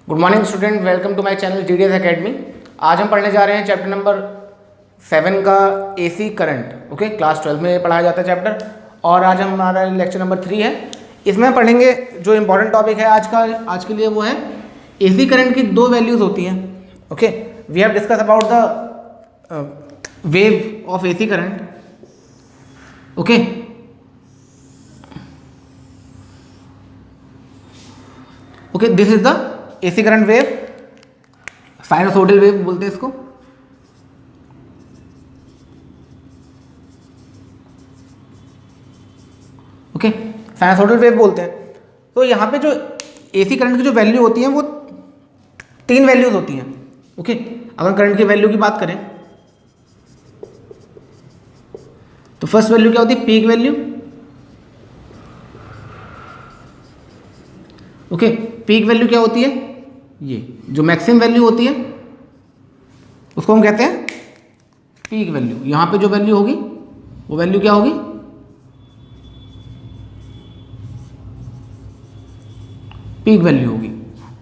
Good morning student, welcome to my channel TDS academy. आज हम पढ़ने जा रहे हैं चैप्टर नंबर 7 का AC करंट। ओके, क्लास 12 में पढ़ाया जाता है चैप्टर, और आज हमारा लेक्चर नंबर 3 है। इसमें पढ़ेंगे जो इम्पोर्टेंट टॉपिक है आज के लिए, वो है AC करंट की दो वैल्यूज़ होती हैं। Okay, we have discuss about the wave of AC current. Okay, this is the AC current wave, sinusoidal wave बोलते हैं इसको। ओके, साइनसोइडल वेव बोलते हैं। तो यहाँ पे जो AC करंट की जो वैल्यू होती है वो 3 वैल्यूज होती हैं। ओके, अगर करंट की वैल्यू की बात करें तो फर्स्ट वैल्यू क्या होती है? Peak value. Okay, peak value क्या होती है? ये जो मैक्सिमम वैल्यू होती है उसको हम कहते हैं पीक वैल्यू। यहां पे जो वैल्यू होगी वो वैल्यू क्या होगी? पीक वैल्यू होगी।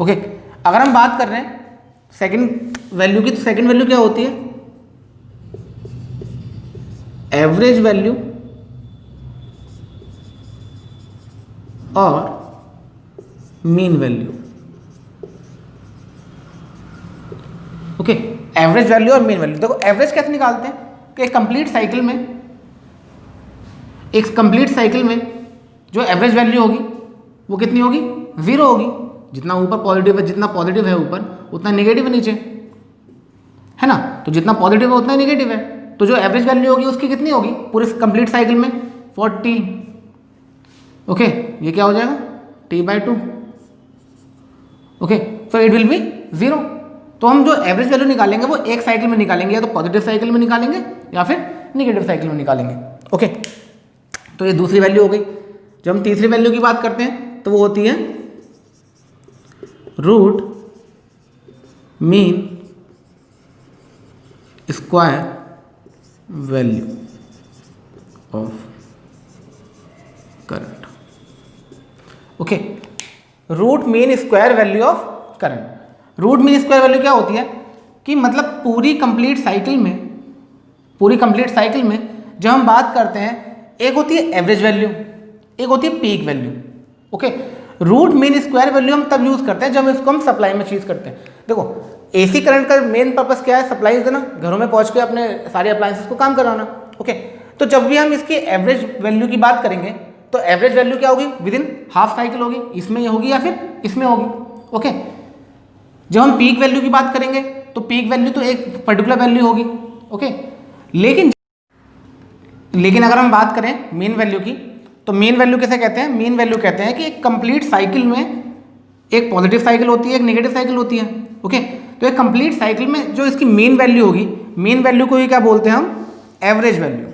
ओके, अगर हम बात कर रहे हैं सेकंड वैल्यू की, तो सेकंड वैल्यू क्या होती है? एवरेज वैल्यू और mean value. Okay, average value और मीन वैल्यू। देखो एवरेज कैसे निकालते हैं कि एक कंप्लीट साइकिल में जो एवरेज वैल्यू होगी वो कितनी होगी? 0 होगी। जितना ऊपर पॉजिटिव है, जितना पॉजिटिव है ऊपर उतना नेगेटिव है नीचे, है ना? तो जितना पॉजिटिव है उतना नेगेटिव है। तो जो एवरेज वैल्यू होगी उसकी कितनी होगी पूरे कंप्लीट साइकिल में? 40। ओके, ये क्या हो जाएगा? T/2। Okay, so it will be 0। तो हम जो एवरेज वैल्यू निकालेंगे वो एक साइकिल में निकालेंगे, या तो पॉजिटिव साइकिल में निकालेंगे या फिर निगेटिव साइकिल में निकालेंगे। ओके, तो ये दूसरी वैल्यू हो गई। जब हम तीसरी वैल्यू की बात करते हैं तो वो होती है root mean square value of current. Okay, root mean square value of current. Root mean square value क्या होती है कि मतलब पूरी कंप्लीट साइकिल में जब हम बात करते हैं, एक होती है एवरेज वैल्यू, एक होती है peak value. Okay, root mean square value हम तब यूज करते हैं जब इसको हम सप्लाई में चीज करते हैं। देखो AC करंट का मेन पर्पस क्या है? सप्लाई देना, घरों में पहुंच के अपने सारे अप्लायंसेस को काम कराना। ओके, तो जब भी हम इसकी एवरेज वैल्यू की बात करेंगे तो एवरेज वैल्यू क्या होगी? विद इन हाफ साइकिल होगी, इसमें ये होगी या फिर इसमें होगी। ओके, जब हम पीक वैल्यू की बात करेंगे तो पीक वैल्यू तो एक पर्टिकुलर वैल्यू होगी। ओके, लेकिन अगर हम बात करें मीन वैल्यू की, तो मीन वैल्यू किसे कहते हैं? मीन वैल्यू कहते हैं कि एक कंप्लीट साइकिल में एक पॉजिटिव साइकिल होती है, एक नेगेटिव साइकिल होती है। ओके, तो एक कंप्लीट साइकिल में जो इसकी मीन वैल्यू होगी, मीन वैल्यू को ही क्या बोलते हैं हम? Average value.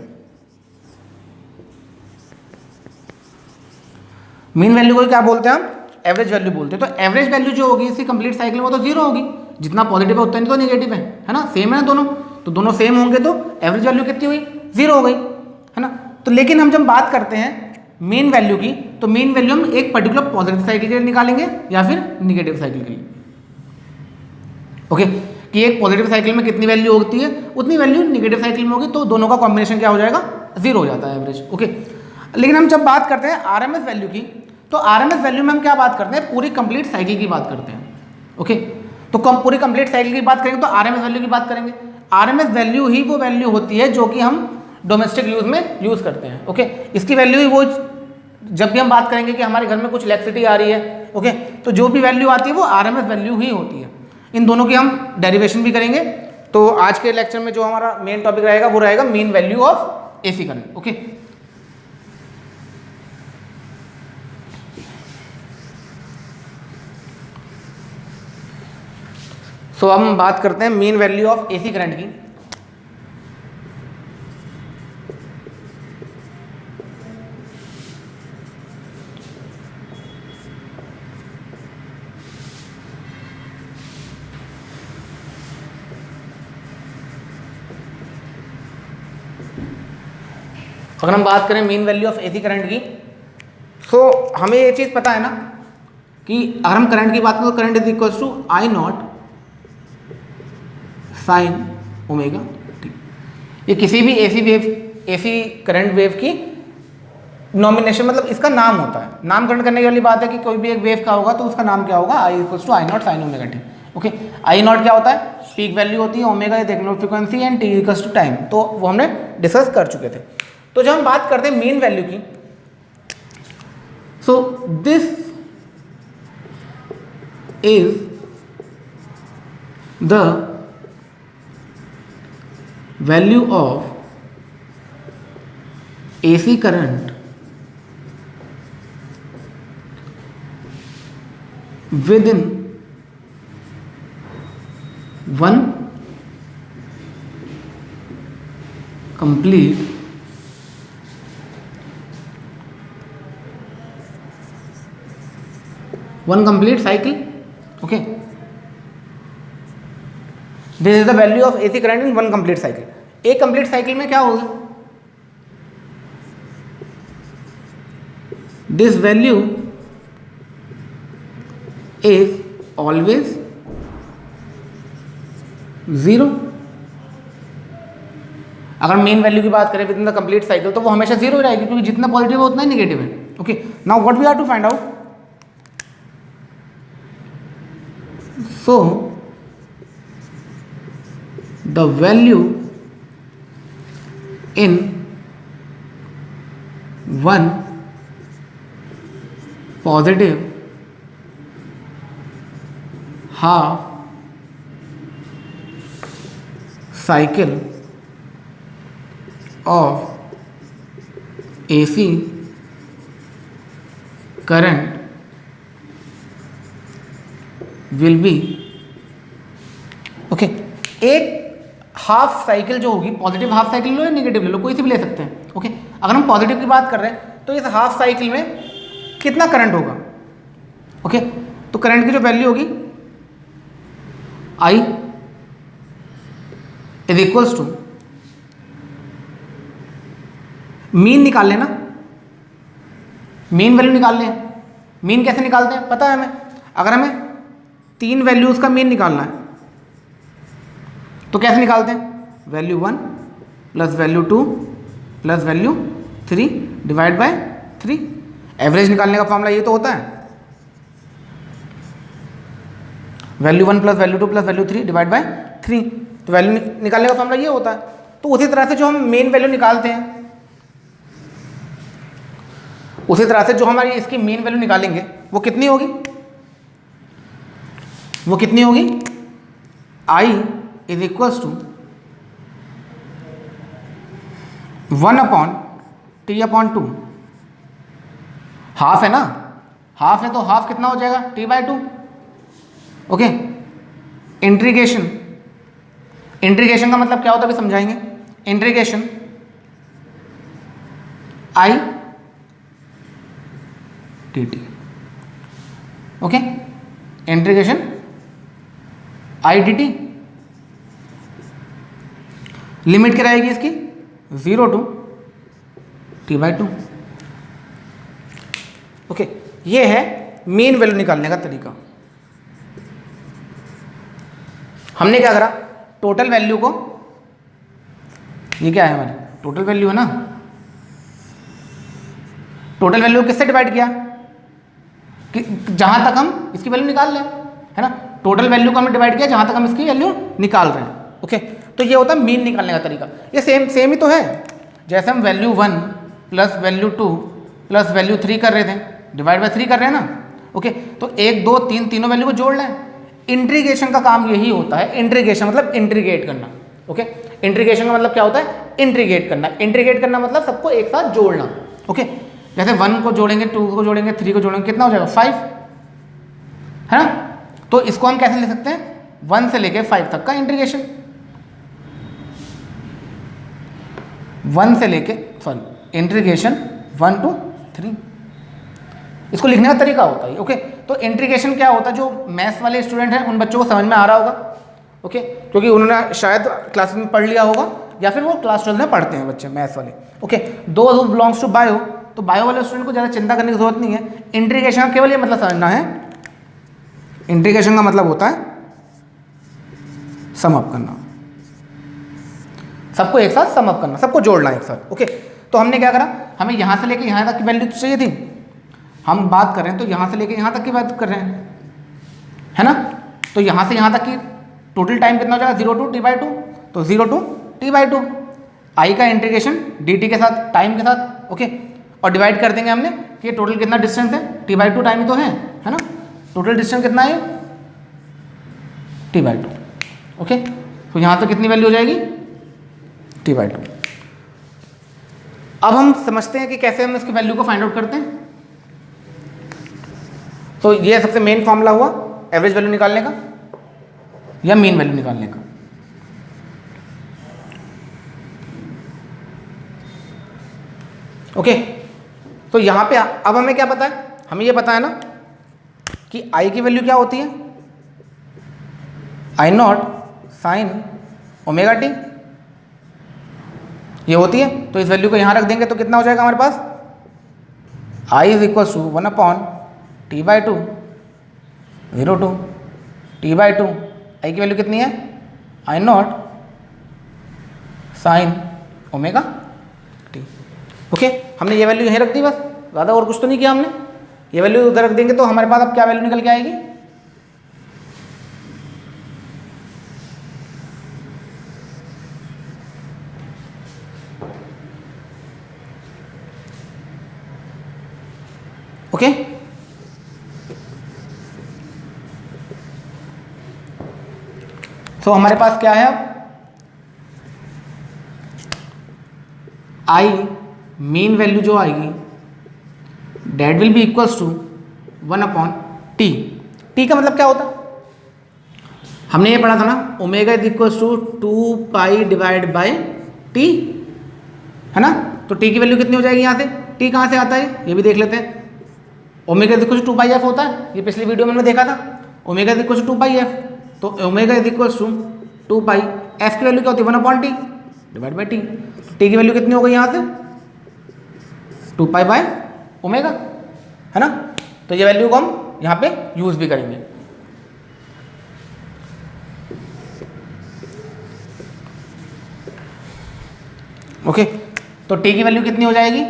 मीन वैल्यू को क्या बोलते हैं हम? एवरेज वैल्यू बोलते हैं। तो एवरेज वैल्यू जो होगी इसकी कंप्लीट साइकिल में वो तो 0 होगी। जितना पॉजिटिव है उतना नहीं तो नेगेटिव है ना? सेम है ना दोनों, तो दोनों सेम होंगे तो एवरेज वैल्यू कितनी हुई? 0 हो गई, है ना? तो लेकिन हम जब बात करते हैं मीन वैल्यू की, तो मीन वैल्यू हम एक पर्टिकुलर पॉजिटिव साइकिल के लिए निकालेंगे या फिर निगेटिव साइकिल के लिए। ओके, कि एक पॉजिटिव साइकिल में कितनी वैल्यू होती है उतनी वैल्यू निगेटिव साइकिल में होगी, तो दोनों का कॉम्बिनेशन क्या हो जाएगा? 0 हो जाता है एवरेज। ओके, लेकिन हम जब बात करते हैं RMS वैल्यू की, तो RMS वैल्यू में हम क्या बात करते हैं? पूरी कंप्लीट साइकिल की बात करते हैं। ओके, तो पूरी कंप्लीट साइकिल की बात करेंगे तो RMS वैल्यू की बात करेंगे। RMS वैल्यू ही वो वैल्यू होती है जो कि हम डोमेस्टिक यूज में यूज करते हैं। ओके, इसकी वैल्यू ही वो, जब भी हम बात करेंगे कि हमारे घर में कुछ इलेक्ट्रिसिटी आ रही है, ओके, तो जो भी वैल्यू आती है वो RMS वैल्यू ही होती है। इन दोनों की हम डेरिवेशन भी करेंगे। तो आज के लेक्चर में जो हमारा मेन टॉपिक रहेगा वो रहेगा mean value of AC current. Okay, so अब हम बात करते हैं mean value of AC current की। अगर हम बात करें mean value of AC current की, सो हमें ये चीज़ पता है ना कि अगर हम करंट की बात करें तो current is equal to I not sine omega T. ये किसी भी एसी करंट वेव की नॉमिनेशन, मतलब इसका नाम होता है, नामकरण करने वाली बात है कि कोई भी एक वेव का होगा तो उसका नाम क्या होगा, I equals to I not sine omega T. Okay, I not क्या होता है, पीक वैल्यू होती है, ओमेगा देख लो frequency, and T equals to time, तो वो हमने डिस्कस कर चुके थे। तो जब हम बात करते हैं मीन वैल्यू की, so this is the value of AC current within one complete cycle. Okay, this is the value of AC current in one complete cycle. एक complete cycle में क्या होगा, this value is always 0. अगर main value की बात करें with in the complete cycle तो वो हमेशा 0 रहेगी, क्योंकि जितना पॉजिटिव है उतना ही नेगेटिव है. Okay, now what we have to find out, so the value in one positive half cycle of AC current will be, okay, एक हाफ साइकिल जो होगी, पॉजिटिव हाफ साइकिल लो या नेगेटिव ले लो, कोई सी भी ले सकते हैं. ओके, अगर हम पॉजिटिव की बात कर रहे हैं तो इस हाफ साइकिल में कितना करंट होगा. ओके, तो करंट की जो वैल्यू होगी I is equals to, mean निकाल लेना, मीन वैल्यू निकाल लें. मीन कैसे निकालते हैं पता है हमें, अगर हमें 3 वैल्यूज का मीन निकालना है तो कैसे निकालते हैं, value 1 plus value 2 plus value 3 divide by 3. Average निकालने का फॉर्मूला ये तो होता है, value 1 plus value 2 plus value 3 divide by 3. तो वैल्यू निकालने का फॉर्मूला ये होता है. तो उसी तरह से जो हम मेन वैल्यू निकालते हैं, उसी तरह से जो हमारी इसकी मेन वैल्यू निकालेंगे वो कितनी होगी, वो कितनी होगी, I is equals to 1/T/2. Half है ना, हाफ है तो हाफ कितना हो जाएगा, T/2. ओके, इंटीग्रेशन, इंटीग्रेशन का मतलब क्या होता है अभी समझाएंगे. इंटीग्रेशन आई dt. ओके, इंटीग्रेशन आई dt. लिमिट क्या रहेगी इसकी, 0 to T/2. ओके, ये है मेन वैल्यू निकालने का तरीका. हमने क्या करा, टोटल वैल्यू को, ये क्या है हमारी टोटल वैल्यू है ना, टोटल वैल्यू किससे डिवाइड किया कि जहां तक हम इसकी वैल्यू निकाल लें, है ना. टोटल वैल्यू को हमने डिवाइड किया जहां तक हम इसकी वैल्यू निकाल रहे हैं. ओके, तो ये होता है मीन निकालने का तरीका. ये सेम ही तो है, जैसे हम value 1 plus value 2 plus value 3 कर रहे थे, डिवाइड बाय 3 कर रहे हैं ना. ओके, तो 1 2 3 तीनों वैल्यू को जोड़ लें. इंटीग्रेशन का काम यही होता है. इंटीग्रेशन मतलब इंटीग्रेट करना. ओके, इंटीग्रेशन का मतलब क्या होता है, इंटीग्रेट करना. इंटीग्रेट करना मतलब सबको एक साथ जोड़ना. ओके, जैसे 1 को जोड़ेंगे, 2 को जोड़ेंगे, 3 को जोड़ेंगे, कितना हो जाएगा, 5, है ना. तो इसको हम कैसे ले सकते हैं, 1 से लेके 5 तक का इंटीग्रेशन, 1 से लेके इंटीग्रेशन 1 to 3. इसको लिखने का तरीका होता है. ओके, तो इंटीग्रेशन क्या होता है, जो मैथ्स वाले स्टूडेंट हैं उन बच्चों को समझ में आ रहा होगा. ओके, क्योंकि उन्होंने शायद क्लास में पढ़ लिया होगा या फिर वो क्लास 12 में पढ़ते हैं बच्चे मैथ्स वाले. ओके, दो बिलोंग्स टू बायो, तो बायो वाले स्टूडेंट को ज़्यादा चिंता करने की जरूरत नहीं है. इंटीग्रेशन का केवल ये मतलब समझना है इंटीग्रेशन का मतलब होता है सम अप करना, सबको एक साथ सम अप करना, सबको जोड़ना एक साथ। ओके, तो हमने क्या करा, हमें यहाँ से लेके यहाँ तक की वैल्यू तो चाहिए थी, हम बात कर रहे हैं तो यहाँ से लेके यहाँ तक की बात कर रहे हैं, है ना। तो यहाँ से यहाँ तक की टोटल टाइम कितना हो जाएगा, 0 to t/2, तो 0 to t/2 आई का इंटीग्रेशन dt के साथ, टाइम के साथ। ओके, और डिवाइड कर देंगे हमने कि टोटल कितना डिस्टेंस है, t/2 टाइम ही तो है ना। टोटल डिस्टेंस कितना है, t/2। ओके, तो यहाँ तो कितनी वैल्यू हो जाएगी, t/2। अब हम समझते हैं कि कैसे हम इसकी वैल्यू को फाइंड आउट करते हैं। तो ये सबसे मेन फॉर्मूला हुआ एवरेज वैल्यू निकालने का या मीन वैल्यू निकालने का। ओके, तो यहां पे अब हमें क्या पता है, हमें ये पता है ना कि आई की वैल्यू क्या होती है, I0 sin ओमेगा टी ये होती है। तो इस वैल्यू को यहां रख देंगे तो कितना हो जाएगा हमारे पास, I = 1/t/2 0 to t/2। आई की वैल्यू कितनी है, I0 sin omega T. Okay, हमने ये वैल्यू यहीं रख दी बस, ज़्यादा और कुछ तो नहीं किया हमने। ये वैल्यू उधर रख देंगे तो हमारे पास अब क्या वैल्यू निकल के आएगी, ओके। तो हमारे पास क्या है अब, आई मीन वैल्यू जो आएगी that will be equals to 1/t। T का मतलब क्या होता है, हमने ये पढ़ा था ना, omega is equals to 2π/t, है ना। तो टी की वैल्यू कितनी हो जाएगी यहाँ से, टी कहाँ से आता है ये भी देख लेते हैं। Omega is equals to 2πf होता है, ये पिछली वीडियो में हमने देखा था, omega is equals to 2πf। तो omega is equals to 2π, F की वैल्यू क्या होती है 1/t / t। टी की वैल्यू कितनी हो गई यहाँ से 2π/ओमेगा, है ना। तो ये वैल्यू को हम यहाँ पे यूज भी करेंगे। ओके, तो टी की वैल्यू कितनी हो जाएगी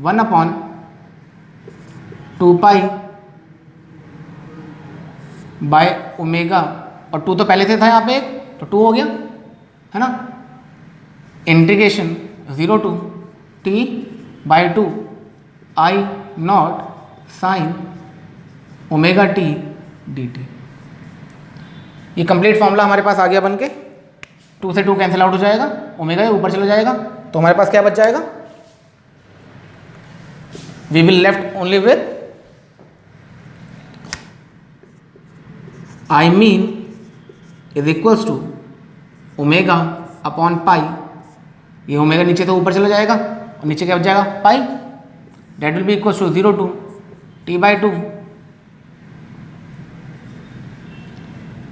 1/2π/ओमेगा, और 2 तो पहले से था यहाँ पे, तो 2 हो गया, है ना। Integration 0 to t/2 I0 sin omega T dt। ये कंप्लीट फॉर्मूला हमारे पास आ गया बन के, 2 से 2 कैंसिल आउट हो जाएगा, ओमेगा ऊपर चला जाएगा, तो हमारे पास क्या बच जाएगा, we will left only with I mean is equals to omega upon pi. ये ओमेगा नीचे तो ऊपर चला जाएगा और नीचे क्या बच जाएगा pi, that will be equals to 0 to t/2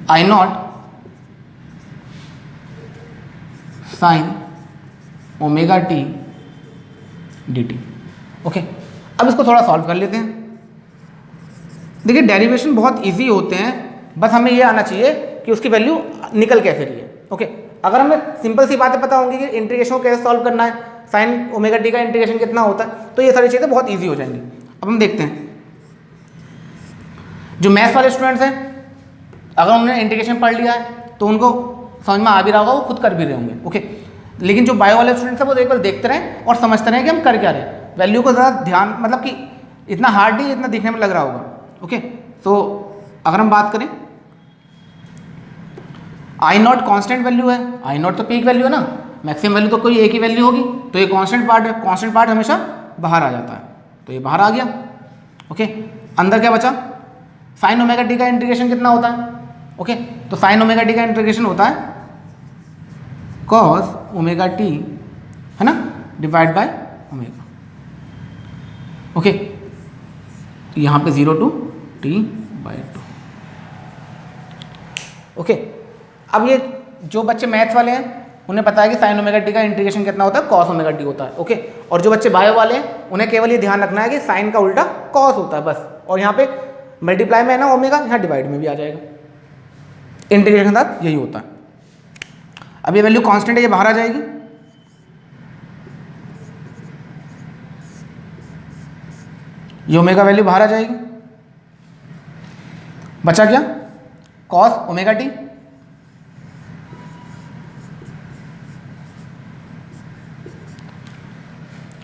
I0 sin omega T dt। Okay, अब इसको थोड़ा सॉल्व कर लेते हैं। देखिए डेरिवेशन बहुत इजी होते हैं, बस हमें ये आना चाहिए कि उसकी वैल्यू निकल कैसे रही है। ओके, अगर हमें सिंपल सी बातें पता होंगी कि इंटीग्रेशन को कैसे सॉल्व करना है, साइन ओमेगा टी का इंटीग्रेशन कितना होता है, तो ये सारी चीज़ें बहुत इजी हो जाएंगी। अब हम देखते हैं, जो मैथ्स वाले स्टूडेंट्स हैं, अगर उन्होंने इंटीग्रेशन पढ़ लिया है तो उनको समझ में आ भी रहा होगा, वो खुद कर भी रहे होंगे। ओके, लेकिन जो बायो वाले स्टूडेंट्स हैं वो एक बार देखते रहें और समझते रहें कि हम कर क्या रहे हैं, वैल्यू को ज़्यादा ध्यान, मतलब कि इतना हार्ड नहीं, इतना दिखने में लग रहा होगा। ओके, तो अगर हम बात करें, I0 कांस्टेंट वैल्यू है, I0 तो पीक वैल्यू है ना, मैक्सिमम वैल्यू तो कोई एक ही वैल्यू होगी, तो ये कांस्टेंट पार्ट है, कांस्टेंट पार्ट हमेशा बाहर आ जाता है, तो ये बाहर आ गया। ओके, अंदर क्या बचा, साइन ओमेगा टी का इंटीग्रेशन कितना होता है। ओके, तो साइन ओमेगा टी का इंटीग्रेशन होता है कॉस ओमेगा टी, है ना, डिवाइड बाय ओमेगा। ओके, यहाँ पे 0 to t/2। ओके, अब ये जो बच्चे मैथ्स वाले हैं उन्हें पता है कि साइन ओमेगा टी का इंटीग्रेशन कितना होता है, कॉस ओमेगा टी होता है। ओके, और जो बच्चे बायो वाले हैं उन्हें केवल ये ध्यान रखना है कि साइन का उल्टा कॉस होता है बस, और यहाँ पे मल्टीप्लाई में है ना ओमेगा, यहाँ डिवाइड में भी आ जाएगा। इंटीग्रेशन के साथ यही होता है। अब ये वैल्यू कांस्टेंट है, ये बाहर आ जाएगी, ये ओमेगा वैल्यू बाहर आ जाएगी। बचा क्या? Cos omega T.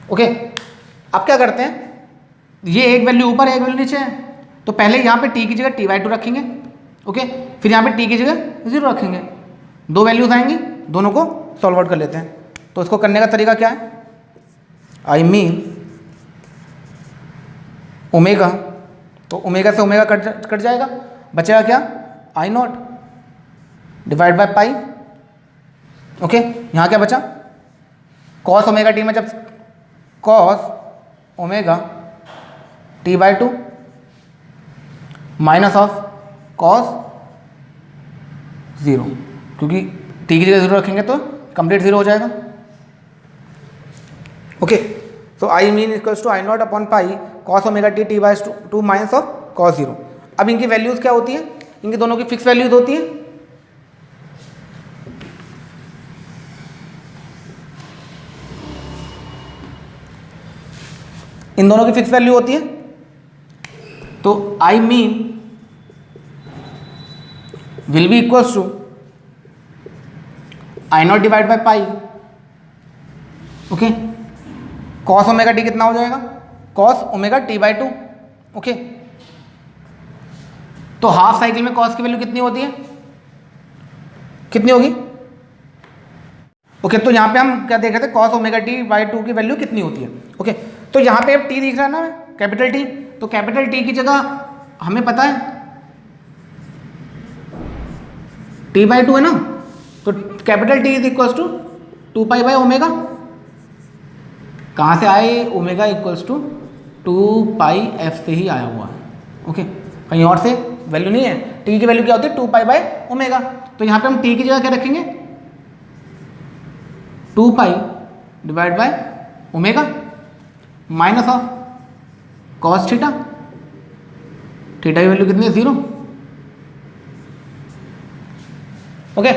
ओके, अब क्या करते हैं, ये एक वैल्यू ऊपर है एक वैल्यू नीचे है, तो पहले यहाँ पे टी की जगह t/2 रखेंगे। ओके, फिर यहाँ पे टी की जगह 0 रखेंगे, दो वैल्यूज आएंगी, दोनों को सॉल्व आउट कर लेते हैं। तो इसको करने का तरीका क्या है, आई मीन ओमेगा, तो ओमेगा से ओमेगा कट जाएगा, बचेगा क्या, I0 divide by pi. Okay, यहाँ क्या बचा, कॉस ओमेगा टी में जब cos omega t/2 minus of cos 0, क्योंकि टी की जगह 0 रखेंगे तो कंप्लीट 0 हो जाएगा। ओके, तो I mean equals to I0 upon pi cos omega T t/2 minus of cos 0। अब इनकी वैल्यूज़ क्या होती हैं, इनकी दोनों की फिक्स वैल्यूज होती हैं। इन दोनों की फिक्स वैल्यू होती है, तो I mean will be equals to I0 divide by pi. Okay, cos omega T कितना हो जाएगा, कॉस ओमेगा t/2। ओके, तो हाफ साइकिल में कॉस की वैल्यू कितनी होती है, कितनी होगी। ओके, तो यहाँ पे हम क्या देख रहे थे, कॉस ओमेगा t/2 की वैल्यू कितनी होती है। ओके, तो यहाँ पे अब t दिख रहा है ना, कैपिटल T, तो कैपिटल T की जगह हमें पता है t/2 है ना, तो capital T is equals to 2 pi omega. कहाँ से आए, omega equals to 2 pi f से ही आया हुआ है। ओके, कहीं और से वैल्यू नहीं है। t की वैल्यू क्या होती है, 2 पाई ओमेगा, तो यहाँ पे हम t की जगह क्या रखेंगे, 2 pi divide by omega minus of cos theta. Theta की वैल्यू कितनी है, 0। ओके,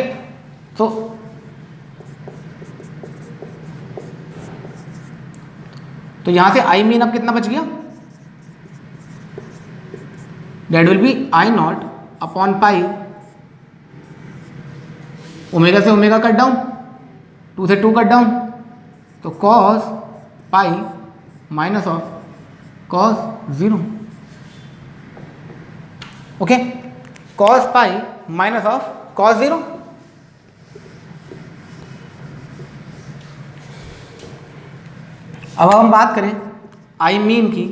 तो यहां से आई मीन अब कितना बच गया, that will be I0 upon pi, omega से ओमेगा कट डाउन, 2 से 2 कट डाउन, तो cos pi minus of cos 0। Okay, cos pi minus of cos 0। अब हम बात करें आई मीन की,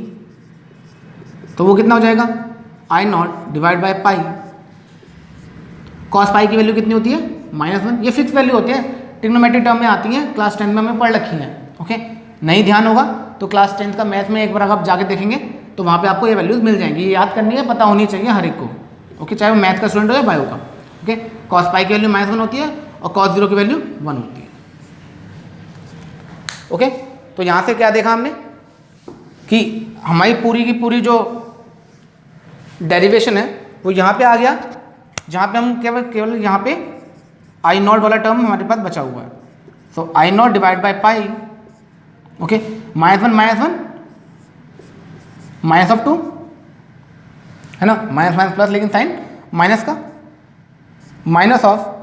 तो वो कितना हो जाएगा, I0 divide by pi, cos pi की वैल्यू कितनी होती है, -1। ये फिक्स वैल्यू होती है, ट्रिग्नोमेट्रिक टर्म में आती हैं, क्लास 10 में हमें पढ़ रखी हैं। ओके, नहीं ध्यान होगा तो क्लास 10 का मैथ में एक बार आप जाके देखेंगे तो वहाँ पे आपको ये वैल्यूज मिल जाएंगी। ये याद करनी है, पता होनी चाहिए हर एक को। ओके, चाहे वो मैथ का स्टूडेंट हो या बायो का। ओके, कॉस पाई की वैल्यू -1 होती है और कॉस 0 की वैल्यू 1 होती है। ओके, तो यहाँ से क्या देखा हमने कि हमारी पूरी की पूरी जो डेरिवेशन है वो यहाँ पे आ गया, जहाँ पे हम केवल यहाँ पे I0 वाला टर्म हमारे पास बचा हुआ है। सो I0 divide by pi, okay, -1 minus of 2 है ना, माइनस माइनस प्लस, लेकिन साइन माइनस का, minus of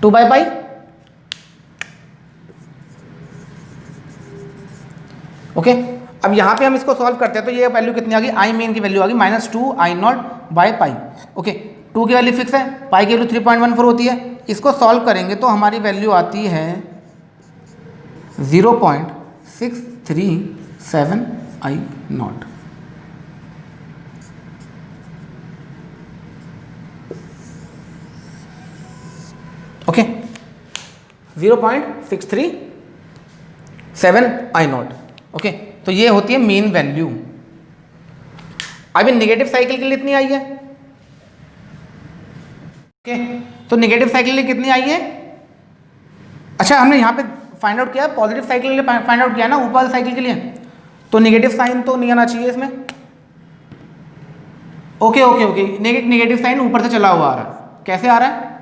two by pi. Okay, अब यहाँ पे हम इसको सॉल्व करते हैं तो ये वैल्यू कितनी आ गई, आई मीन की वैल्यू आ गई -2 I0 बाई पाई। ओके, 2 की वैल्यू फिक्स है, पाई की वैल्यू 3.14 होती है। इसको सॉल्व करेंगे तो हमारी वैल्यू आती है 0.637 I0। Okay, 0.637 I0। ओके, तो ये होती है मीन वैल्यू। अभी नेगेटिव साइकिल के लिए इतनी आई है। ओके, तो नेगेटिव साइकिल के लिए कितनी आई है, अच्छा हमने यहाँ पे फाइंड आउट किया, पॉजिटिव साइकिल के लिए फाइंड आउट किया ना, ऊपर वाले साइकिल के लिए, तो नेगेटिव साइन तो नहीं आना चाहिए इसमें। Okay okay okay, negative sign ऊपर से चला हुआ आ रहा है, कैसे आ रहा है?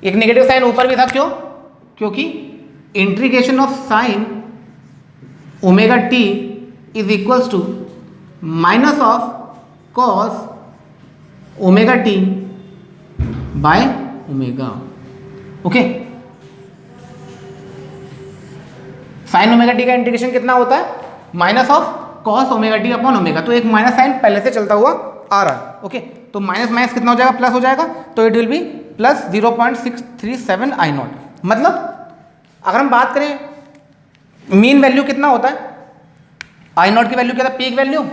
एक नेगेटिव साइन ऊपर भी था, क्यों? क्योंकि integration of sine omega T is equals to minus of cos omega T by omega. Okay, sine omega T का इंटीग्रेशन कितना होता है? Minus of cos omega T upon omega, तो एक माइनस साइन पहले से चलता हुआ आ रहा है। ओके, तो माइनस माइनस कितना हो जाएगा? प्लस हो जाएगा, तो it will be plus 0.637 I not. मतलब अगर हम बात करें मीन वैल्यू कितना होता है, आई नॉट की वैल्यू क्या था? Peak value.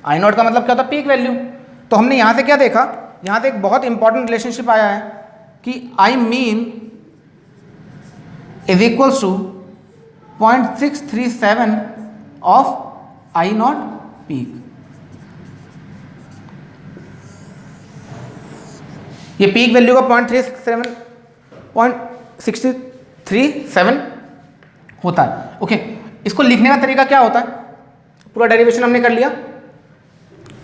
आई नॉट का मतलब क्या होता है? Peak value. तो हमने यहाँ से क्या देखा, यहाँ से एक बहुत इंपॉर्टेंट रिलेशनशिप आया है कि I mean is equals to 0.637 of I not peak. ये पीक वैल्यू का 0.637 होता है। ओके, इसको लिखने का तरीका क्या होता है? पूरा डेरिवेशन हमने कर लिया।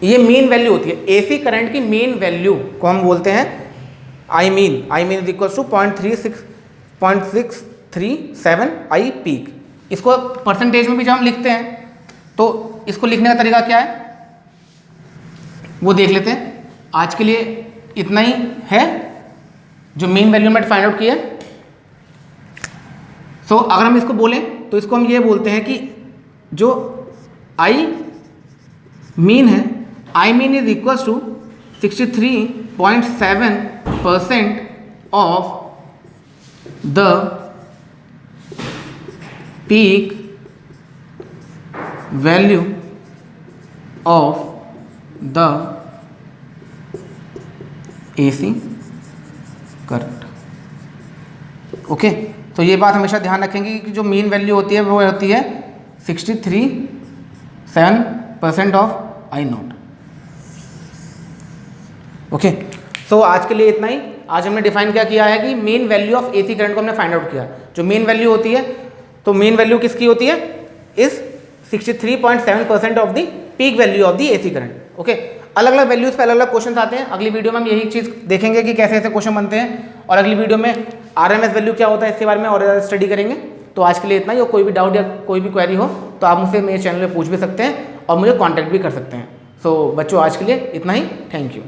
ये मीन वैल्यू होती है, एसी करंट की मीन वैल्यू को हम बोलते हैं I mean is equal to 0.637 I peak. इसको परसेंटेज में भी जब हम लिखते हैं तो इसको लिखने का तरीका क्या है वो देख लेते हैं। आज के लिए इतना ही है जो मीन वैल्यू में फाइंड आउट किया। सो अगर हम इसको बोलें तो इसको हम ये बोलते हैं कि जो आई मीन है, I mean is equals to 63.7% of the peak value of the AC current. Okay, तो ये बात हमेशा ध्यान रखेंगे कि जो मीन वैल्यू होती है वो होती है 63.7% ऑफ आई नॉट। ओके, सो आज के लिए इतना ही। आज हमने डिफाइन क्या किया है कि mean value of AC current को हमने फाइंड आउट किया। जो मीन वैल्यू होती है, तो मीन वैल्यू किसकी होती है? इस 63.7% of the peak value of the AC current. Okay, अलग अलग वैल्यूज पे अलग अलग क्वेश्चन आते हैं। अगली वीडियो में हम यही चीज़ देखेंगे कि कैसे ऐसे क्वेश्चन बनते हैं, और अगली वीडियो में RMS वैल्यू क्या होता है इसके बारे में और ज़्यादा स्टडी करेंगे। तो आज के लिए इतना ही। और कोई भी डाउट या कोई भी क्वेरी हो तो आप मुझसे मेरे चैनल पे पूछ भी सकते हैं और मुझे कॉन्टैक्ट भी कर सकते हैं। सो बच्चों, आज के लिए इतना ही। Thank you.